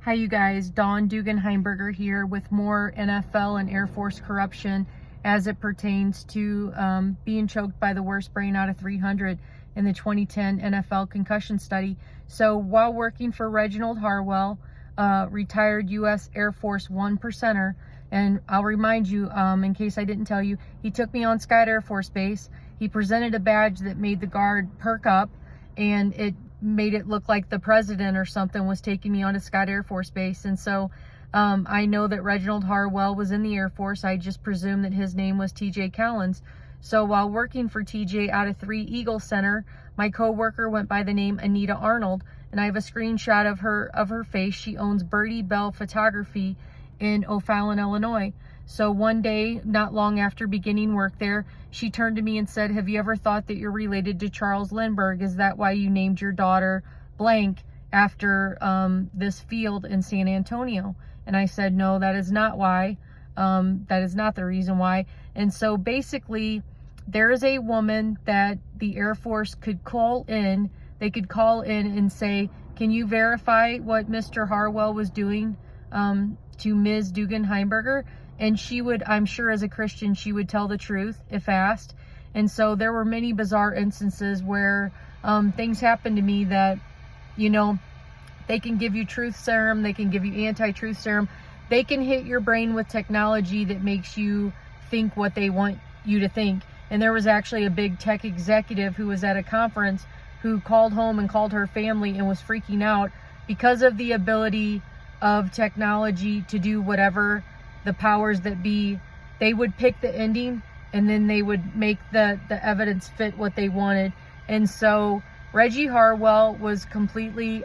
Hi you guys, Dawn Dugan Heimberger here with more NFL and Air Force corruption as it pertains to being choked by the worst brain out of 300 in the 2010 NFL concussion study. So while working for Reginald Harwell, retired U.S. Air Force 1 percenter, and I'll remind you, in case I didn't tell you, he took me on Scott Air Force Base. He presented a badge that made the guard perk up, and it made it look like the president or something was taking me onto Scott Air Force Base. And so I know that Reginald Harwell was in the Air Force. I just presumed that his name was TJ Callens. So while working for TJ out of 3 Eagle Center, my co-worker went by the name Anita Arnold, and I have a screenshot of her face. She owns Birdie Bell Photography in O'Fallon, Illinois. So one day, not long after beginning work there, she turned to me and said, "Have you ever thought that you're related to Charles Lindbergh? Is that why you named your daughter blank after this field in San Antonio?" And I said, "No, that is not why. That is not the reason why." And so basically, there is a woman that the Air Force could call in. They could call in and say, "Can you verify what Mr. Harwell was doing to Ms. Dugan Heimberger?" And she would, I'm sure as a Christian, she would tell the truth if asked. And so there were many bizarre instances where things happened to me that, you know, they can give you truth serum, they can give you anti-truth serum, they can hit your brain with technology that makes you think what they want you to think. And there was actually a big tech executive who was at a conference who called home and called her family and was freaking out because of the ability of technology to do whatever the powers that be. They would pick the ending and then they would make the evidence fit what they wanted. And so Reggie Harwell was completely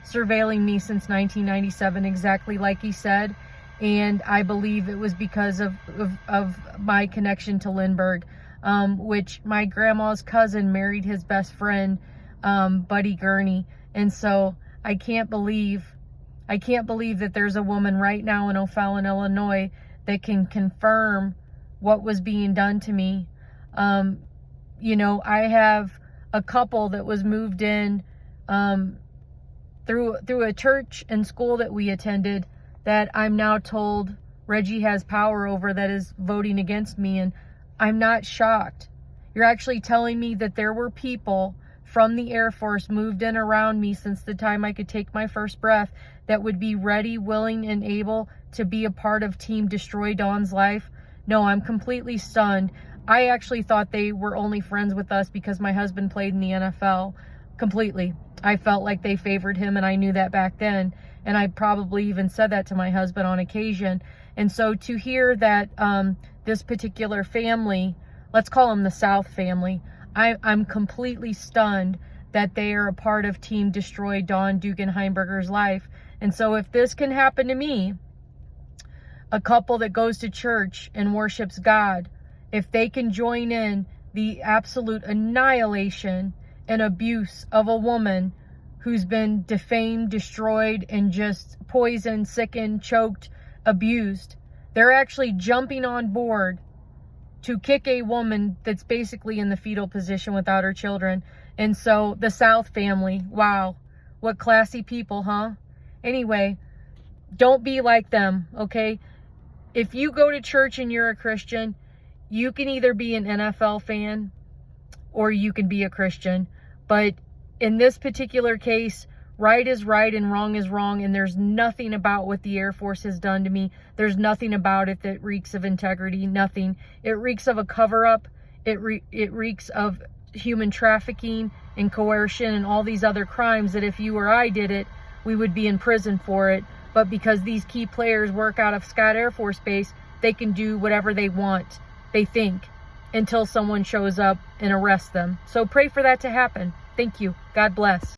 surveilling me since 1997, exactly like he said. And I believe it was because of my connection to Lindbergh, which my grandma's cousin married his best friend, Buddy Gurney. And so I can't believe that there's a woman right now in O'Fallon, Illinois that can confirm what was being done to me. You know, I have a couple that was moved in through a church and school that we attended that I'm now told Reggie has power over, that is voting against me. And I'm not shocked. You're actually telling me that there were people from the Air Force moved in around me since the time I could take my first breath that would be ready, willing, and able to be a part of Team Destroy Dawn's life. No, I'm completely stunned. I actually thought they were only friends with us because my husband played in the NFL. Completely. I felt like they favored him, and I knew that back then. And I probably even said that to my husband on occasion. And so to hear that this particular family, let's call them the South family, I'm completely stunned that they are a part of Team Destroy Dawn Dugan Heimberger's life. And so if this can happen to me, a couple that goes to church and worships God, if they can join in the absolute annihilation and abuse of a woman who's been defamed, destroyed, and just poisoned, sickened, choked, abused, they're actually jumping on board to kick a woman that's basically in the fetal position without her children. And so the South family, wow, what classy people, huh? Anyway, don't be like them, okay? If you go to church and you're a Christian, you can either be an NFL fan or you can be a Christian. But in this particular case, right is right and wrong is wrong, and there's nothing about what the Air Force has done to me. There's nothing about it that reeks of integrity, nothing. It reeks of a cover-up. It reeks of human trafficking and coercion and all these other crimes that if you or I did it, we would be in prison for it. But because these key players work out of Scott Air Force Base, they can do whatever they want, they think, until someone shows up and arrests them. So pray for that to happen. Thank you. God bless.